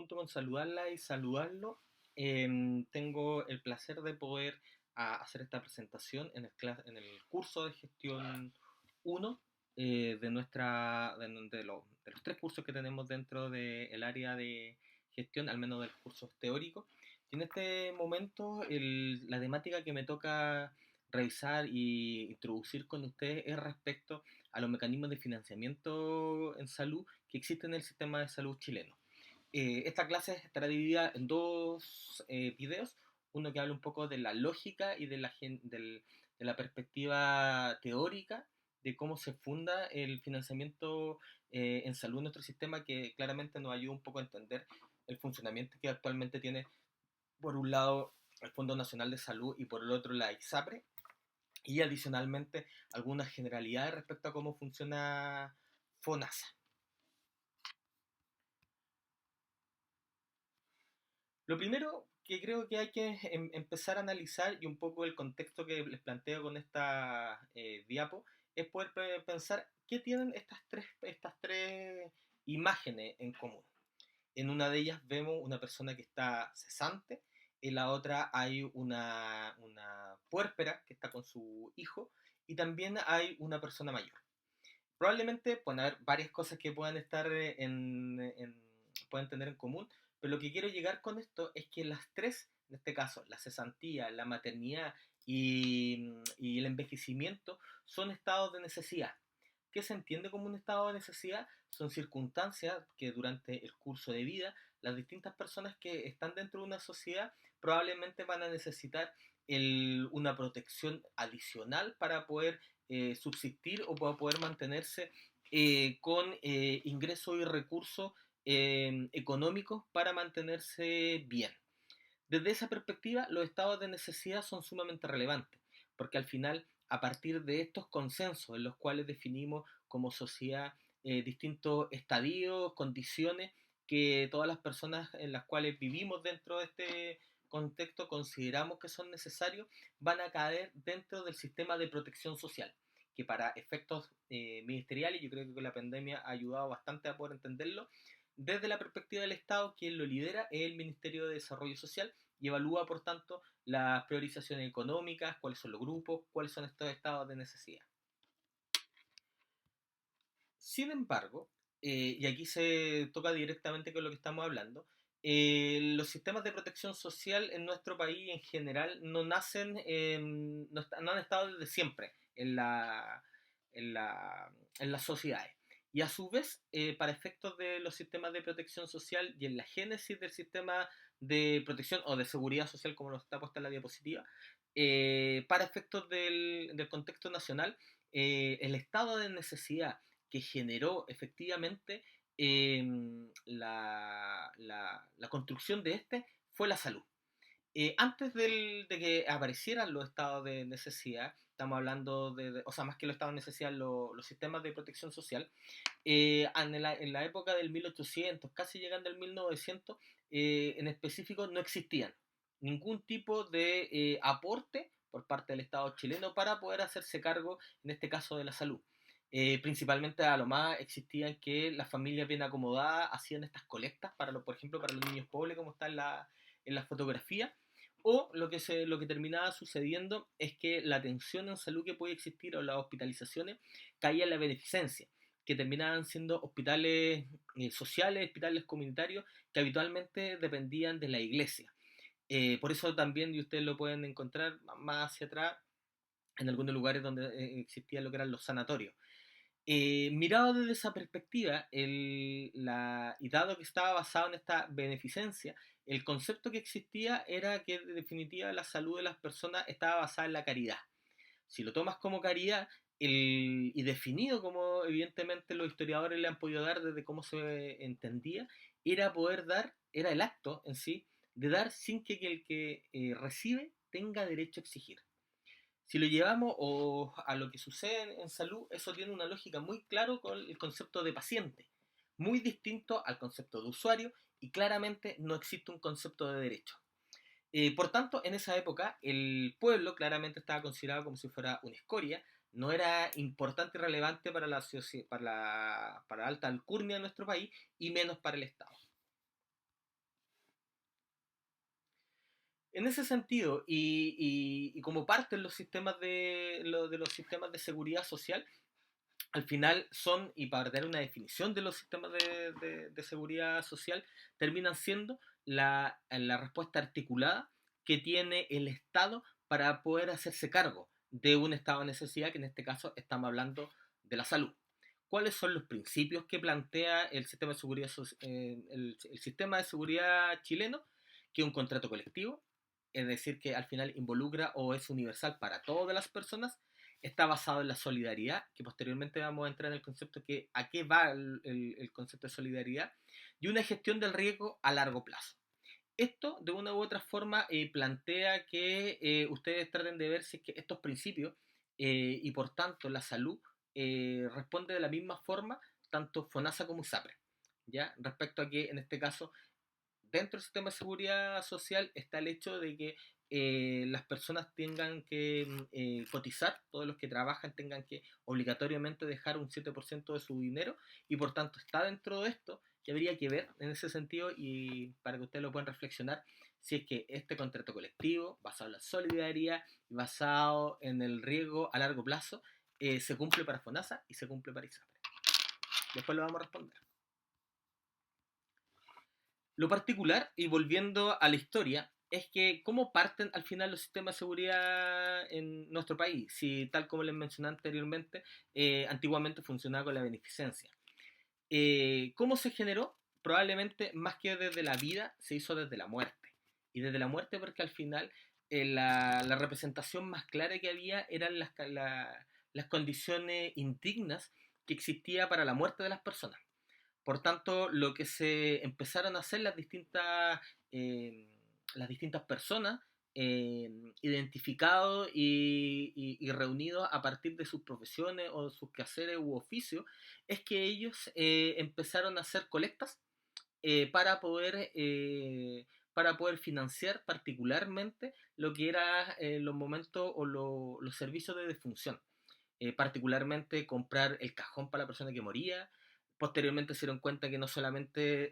junto con saludarla y saludarlo, tengo el placer de poder hacer esta presentación en el curso de gestión uno de los tres cursos que tenemos dentro del área de gestión, al menos del curso teórico. Y en este momento la temática que me toca revisar y introducir con ustedes es respecto a los mecanismos de financiamiento en salud que existen en el sistema de salud chileno. Esta clase estará dividida en dos videos, uno que habla un poco de la lógica y de la perspectiva teórica de cómo se funda el financiamiento en salud en nuestro sistema, que claramente nos ayuda un poco a entender el funcionamiento que actualmente tiene, por un lado, el Fondo Nacional de Salud y por el otro la ISAPRE, y adicionalmente algunas generalidades respecto a cómo funciona FONASA. Lo primero que creo que hay que empezar a analizar, y un poco el contexto que les planteo con esta diapo, es poder pensar qué tienen estas tres imágenes en común. En una de ellas vemos una persona que está cesante, en la otra hay una puérpera que está con su hijo, y también hay una persona mayor. Probablemente pueden haber varias cosas que puedan estar pueden tener en común, pero lo que quiero llegar con esto es que las tres, en este caso, la cesantía, la maternidad y el envejecimiento, son estados de necesidad. ¿Qué se entiende como un estado de necesidad? Son circunstancias que durante el curso de vida las distintas personas que están dentro de una sociedad probablemente van a necesitar una protección adicional para poder subsistir o para poder mantenerse con ingresos y recursos económicos para mantenerse bien. Desde esa perspectiva, los estados de necesidad son sumamente relevantes, porque al final, a partir de estos consensos en los cuales definimos como sociedad distintos estadios, condiciones que todas las personas en las cuales vivimos dentro de este contexto consideramos que son necesarios, van a caer dentro del sistema de protección social, que para efectos ministeriales, yo creo que la pandemia ha ayudado bastante a poder entenderlo. Desde la perspectiva del Estado, quien lo lidera es el Ministerio de Desarrollo Social y evalúa, por tanto, las priorizaciones económicas, cuáles son los grupos, cuáles son estos estados de necesidad. Sin embargo, y aquí se toca directamente con lo que estamos hablando, los sistemas de protección social en nuestro país en general no nacen, no han estado desde siempre en, la, en las sociedades. Y a su vez, para efectos de los sistemas de protección social y en la génesis del sistema de protección o de seguridad social, como nos está puesta en la diapositiva, para efectos del contexto nacional, el estado de necesidad que generó efectivamente la construcción de este fue la salud. Antes de que aparecieran los estados de necesidad, estamos hablando o sea, más que los estados de necesidad, los sistemas de protección social, en la época del 1800, casi llegando al 1900, en específico no existían ningún tipo de aporte por parte del Estado chileno para poder hacerse cargo, en este caso, de la salud. Principalmente a lo más existían que las familias bien acomodadas hacían estas colectas para por ejemplo para los niños pobres, como está en la fotografía, o lo que terminaba sucediendo es que la atención en salud que podía existir o las hospitalizaciones caía en la beneficencia, que terminaban siendo hospitales sociales, hospitales comunitarios, que habitualmente dependían de la iglesia. Por eso también, y ustedes lo pueden encontrar más hacia atrás, en algunos lugares donde existían lo que eran los sanatorios. Mirado desde esa perspectiva, y dado que estaba basado en esta beneficencia, el concepto que existía era que en definitiva la salud de las personas estaba basada en la caridad. Si lo tomas como caridad, y definido como evidentemente los historiadores le han podido dar desde cómo se entendía, era poder dar, era el acto en sí, de dar sin que el que recibe tenga derecho a exigir. Si lo llevamos a lo que sucede en salud, eso tiene una lógica muy clara con el concepto de paciente, muy distinto al concepto de usuario, y claramente no existe un concepto de derecho. Por tanto, en esa época, el pueblo claramente estaba considerado como si fuera una escoria, no era importante y relevante para para la alta alcurnia de nuestro país, y menos para el Estado. En ese sentido, y como parte de los sistemas de los sistemas de seguridad social, al final son, y para dar una definición de los sistemas de seguridad social, terminan siendo la respuesta articulada que tiene el Estado para poder hacerse cargo de un estado de necesidad, que en este caso estamos hablando de la salud. ¿Cuáles son los principios que plantea el sistema de seguridad, el sistema de seguridad chileno? Que es un contrato colectivo, es decir, que al final involucra o es universal para todas las personas, está basado en la solidaridad, que posteriormente vamos a entrar en el concepto que a qué va el concepto de solidaridad, y una gestión del riesgo a largo plazo. Esto, de una u otra forma, plantea que ustedes traten de ver si es que estos principios y por tanto la salud responde de la misma forma tanto FONASA como USAPRE, ¿ya? Respecto a que en este caso dentro del sistema de seguridad social está el hecho de que las personas tengan que cotizar, todos los que trabajan tengan que obligatoriamente dejar un 7% de su dinero y por tanto está dentro de esto y habría que ver en ese sentido y para que ustedes lo puedan reflexionar si es que este contrato colectivo basado en la solidaridad y basado en el riesgo a largo plazo se cumple para FONASA y se cumple para ISAPRE. Después lo vamos a responder. Lo particular, y volviendo a la historia, es que cómo parten al final los sistemas de seguridad en nuestro país. Si tal como les mencioné anteriormente, antiguamente funcionaba con la beneficencia. ¿Cómo se generó? Probablemente más que desde la vida, se hizo desde la muerte. Y desde la muerte porque al final la representación más clara que había eran las condiciones indignas que existía para la muerte de las personas. Por tanto, lo que se empezaron a hacer eh, las distintas personas, identificados y reunidos a partir de sus profesiones o sus quehaceres u oficios, es que ellos empezaron a hacer colectas eh, para poder, eh, para poder financiar particularmente lo que eran los momentos o los servicios de defunción, particularmente comprar el cajón para la persona que moría. Posteriormente se dieron cuenta que no solamente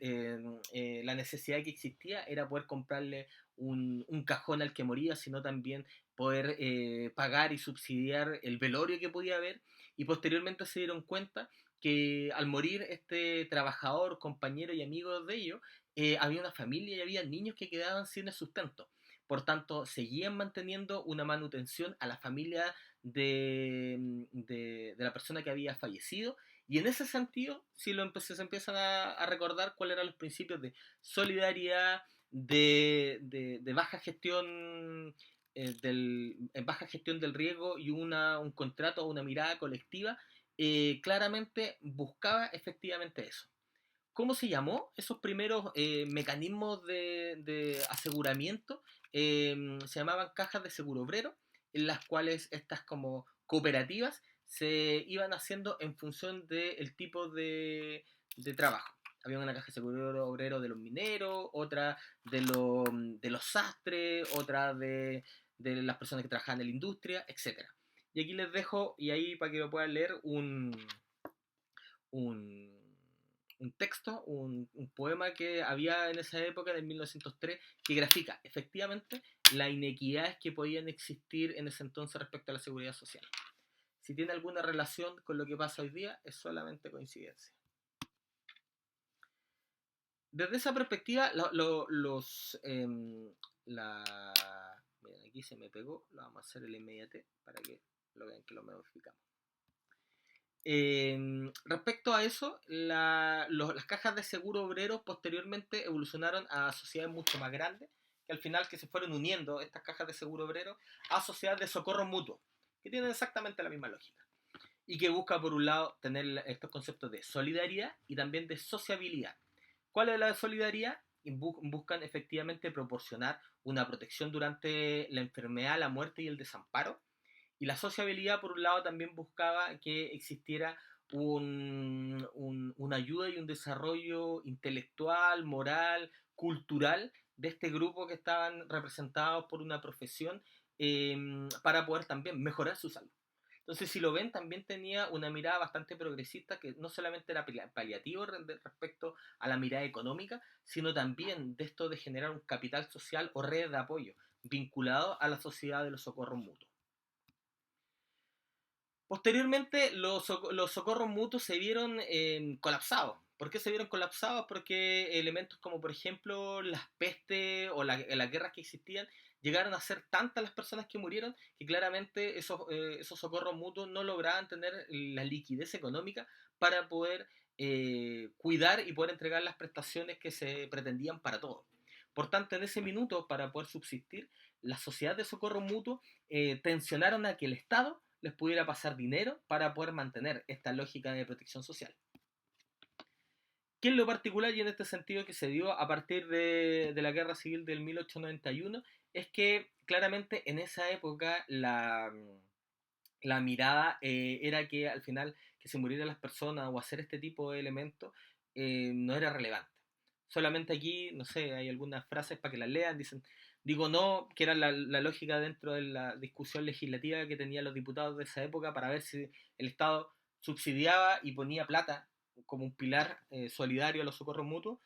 la necesidad que existía era poder comprarle un cajón al que moría, sino también poder pagar y subsidiar el velorio que podía haber. Y posteriormente se dieron cuenta que al morir este trabajador, compañero y amigo de ellos, había una familia y había niños que quedaban sin el sustento. Por tanto, seguían manteniendo una manutención a la familia de la persona que había fallecido. Y en ese sentido, si se empiezan a recordar cuáles eran los principios de solidaridad, de baja gestión baja gestión del riesgo y un contrato o una mirada colectiva, claramente buscaba efectivamente eso. ¿Cómo se llamó? Esos primeros mecanismos de aseguramiento se llamaban cajas de seguro obrero, en las cuales estas como cooperativas se iban haciendo en función del tipo de trabajo. Había una caja de seguro obrero de los mineros, otra de los sastres, otra de las personas que trabajaban en la industria, etc. Y aquí les dejo, y ahí para que lo puedan leer, un, un texto, un poema que había en esa época, de 1903, que grafica efectivamente las inequidades que podían existir en ese entonces respecto a la seguridad social. Si tiene alguna relación con lo que pasa hoy día, es solamente coincidencia. Desde esa perspectiva, la, miren, aquí se me pegó, lo vamos a hacer el inmediate para que lo vean que lo modificamos. Respecto a eso, las cajas de seguro obrero posteriormente evolucionaron a sociedades mucho más grandes, que al final que se fueron uniendo estas cajas de seguro obrero a sociedades de socorro mutuo, que tienen exactamente la misma lógica, y que busca por un lado tener estos conceptos de solidaridad y también de sociabilidad. ¿Cuál es la solidaridad? Buscan efectivamente proporcionar una protección durante la enfermedad, la muerte y el desamparo. Y la sociabilidad, por un lado, también buscaba que existiera una ayuda y un desarrollo intelectual, moral, cultural de este grupo que estaban representados por una profesión para poder también mejorar su salud. Entonces, si lo ven, también tenía una mirada bastante progresista que no solamente era paliativo respecto a la mirada económica, sino también de esto de generar un capital social o red de apoyo, vinculado a la sociedad de los socorros mutuos. Posteriormente, los socorros mutuos se vieron colapsados. ¿Por qué se vieron colapsados? Porque elementos como, por ejemplo, las pestes o las guerras que existían llegaron a ser tantas las personas que murieron que claramente esos socorros mutuos no lograban tener la liquidez económica para poder cuidar y poder entregar las prestaciones que se pretendían para todos. Por tanto, en ese minuto, para poder subsistir, las sociedades de socorro mutuo tensionaron a que el Estado les pudiera pasar dinero para poder mantener esta lógica de protección social. ¿Qué es lo particular y en este sentido que se dio a partir de la Guerra Civil del 1891? Es que claramente en esa época la mirada era que al final que se murieran las personas o hacer este tipo de elementos no era relevante. Solamente aquí, no sé, hay algunas frases para que las lean, dicen, digo no, que era la lógica dentro de la discusión legislativa que tenían los diputados de esa época para ver si el Estado subsidiaba y ponía plata como un pilar solidario a los socorros mutuos.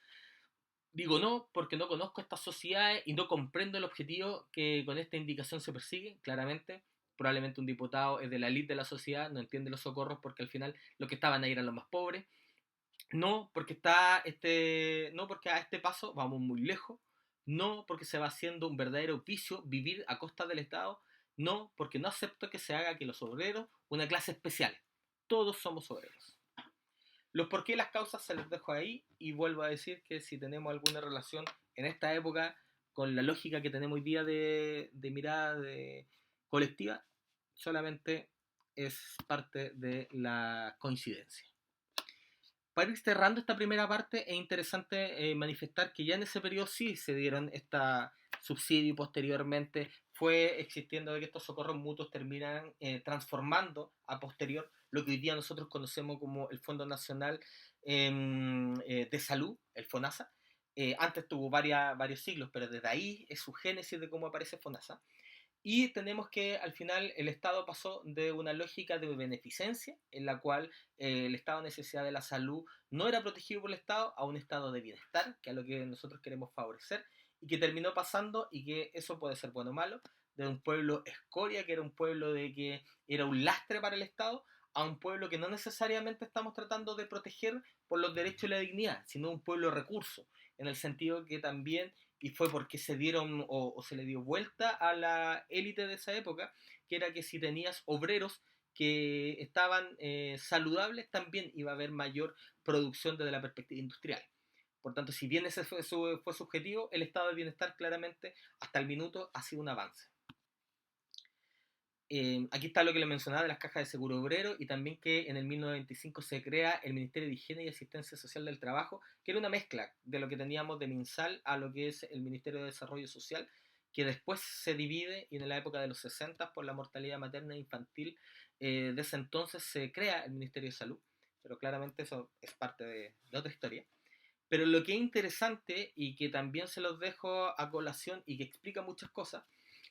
Digo no, porque no conozco estas sociedades y no comprendo el objetivo que con esta indicación se persigue, claramente. Probablemente un diputado es de la élite de la sociedad, no entiende los socorros porque al final los que estaban ahí eran los más pobres. No, porque no porque a este paso vamos muy lejos. No, porque se va haciendo un verdadero vicio vivir a costa del Estado. No, porque no acepto que se haga que los obreros, una clase especial. Todos somos obreros. Los por qué y las causas se los dejo ahí y vuelvo a decir que si tenemos alguna relación en esta época con la lógica que tenemos hoy día de mirada colectiva, solamente es parte de la coincidencia. Para ir cerrando esta primera parte, es interesante manifestar que ya en ese periodo sí se dieron esta subsidio y posteriormente fue existiendo de que estos socorros mutuos terminan transformando a posterior lo que hoy día nosotros conocemos como el Fondo Nacional de Salud, el FONASA. Antes tuvo varios siglos, pero desde ahí es su génesis de cómo aparece FONASA. Y tenemos que al final el Estado pasó de una lógica de beneficencia, en la cual el estado de necesidad de la salud no era protegido por el Estado, a un estado de bienestar, que es lo que nosotros queremos favorecer, y que terminó pasando, y que eso puede ser bueno o malo, de un pueblo escoria, que era un pueblo de que era un lastre para el Estado, a un pueblo que no necesariamente estamos tratando de proteger por los derechos y la dignidad, sino un pueblo recurso, en el sentido que también y fue porque se dieron o se le dio vuelta a la élite de esa época, que era que si tenías obreros que estaban saludables, también iba a haber mayor producción desde la perspectiva industrial. Por tanto, si bien ese fue su objetivo, el estado de bienestar claramente hasta el minuto ha sido un avance. Aquí está lo que le mencionaba de las cajas de seguro obrero y también que en el 1925 se crea el Ministerio de Higiene y Asistencia Social del Trabajo, que era una mezcla de lo que teníamos de MinSal a lo que es el Ministerio de Desarrollo Social, que después se divide y en la época de los 60 por la mortalidad materna e infantil de ese entonces se crea el Ministerio de Salud, pero claramente eso es parte de otra historia. Pero lo que es interesante y que también se los dejo a colación y que explica muchas cosas,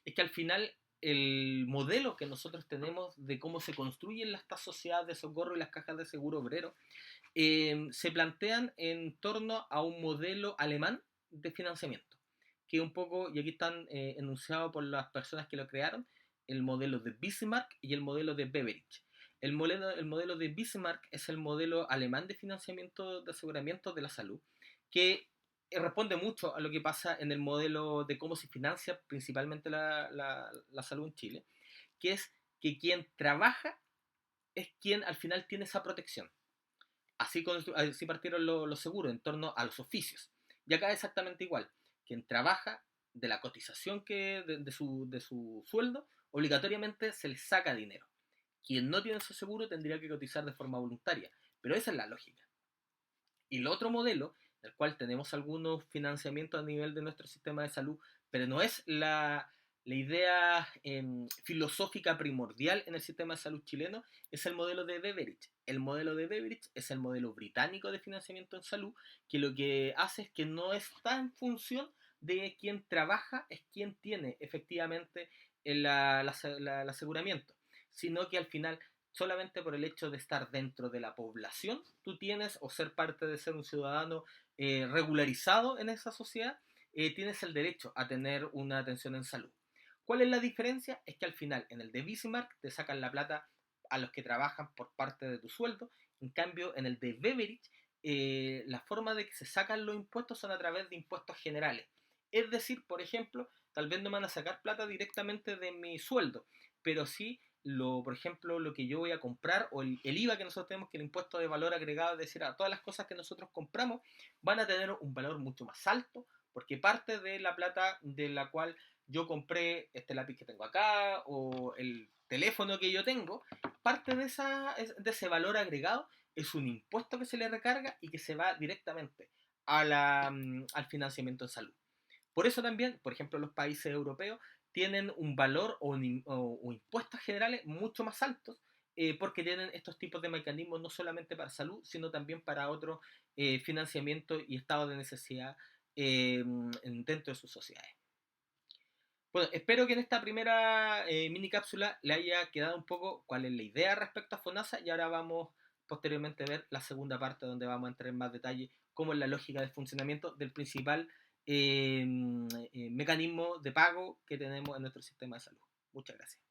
es que al final el modelo que nosotros tenemos de cómo se construyen estas sociedades de socorro y las cajas de seguro obrero se plantean en torno a un modelo alemán de financiamiento, que un poco, y aquí están enunciados por las personas que lo crearon, el modelo de Bismarck y el modelo de Beveridge. El modelo de Bismarck es el modelo alemán de financiamiento de aseguramiento de la salud, que responde mucho a lo que pasa en el modelo de cómo se financia principalmente la salud en Chile, que es que quien trabaja es quien al final tiene esa protección. Así partieron los seguros en torno a los oficios. Y acá es exactamente igual. Quien trabaja de la cotización de su sueldo, obligatoriamente se le saca dinero. Quien no tiene ese seguro tendría que cotizar de forma voluntaria. Pero esa es la lógica. Y el otro modelo, del cual tenemos algunos financiamientos a nivel de nuestro sistema de salud, pero no es la idea filosófica primordial en el sistema de salud chileno, es el modelo de Beveridge. El modelo de Beveridge es el modelo británico de financiamiento en salud, que lo que hace es que no está en función de quien trabaja, es quien tiene efectivamente el aseguramiento, sino que al final solamente por el hecho de estar dentro de la población, tú tienes, o ser parte de ser un ciudadano regularizado en esa sociedad, tienes el derecho a tener una atención en salud. ¿Cuál es la diferencia? Es que al final, en el de Bismarck, te sacan la plata a los que trabajan por parte de tu sueldo. En cambio, en el de Beveridge, la forma de que se sacan los impuestos son a través de impuestos generales. Es decir, por ejemplo, tal vez no me van a sacar plata directamente de mi sueldo, pero sí, por ejemplo, lo que yo voy a comprar o el IVA que nosotros tenemos, que el impuesto de valor agregado, es decir, a todas las cosas que nosotros compramos, van a tener un valor mucho más alto, porque parte de la plata de la cual yo compré este lápiz que tengo acá o el teléfono que yo tengo, parte de ese valor agregado es un impuesto que se le recarga y que se va directamente al financiamiento en salud. Por eso también, por ejemplo, los países europeos tienen un valor o impuestos generales mucho más altos, porque tienen estos tipos de mecanismos no solamente para salud, sino también para otros financiamientos y estados de necesidad dentro de sus sociedades. Bueno, espero que en esta primera mini cápsula le haya quedado un poco cuál es la idea respecto a FONASA, y ahora vamos posteriormente a ver la segunda parte donde vamos a entrar en más detalle cómo es la lógica de funcionamiento del principal mecanismo de pago que tenemos en nuestro sistema de salud. Muchas gracias.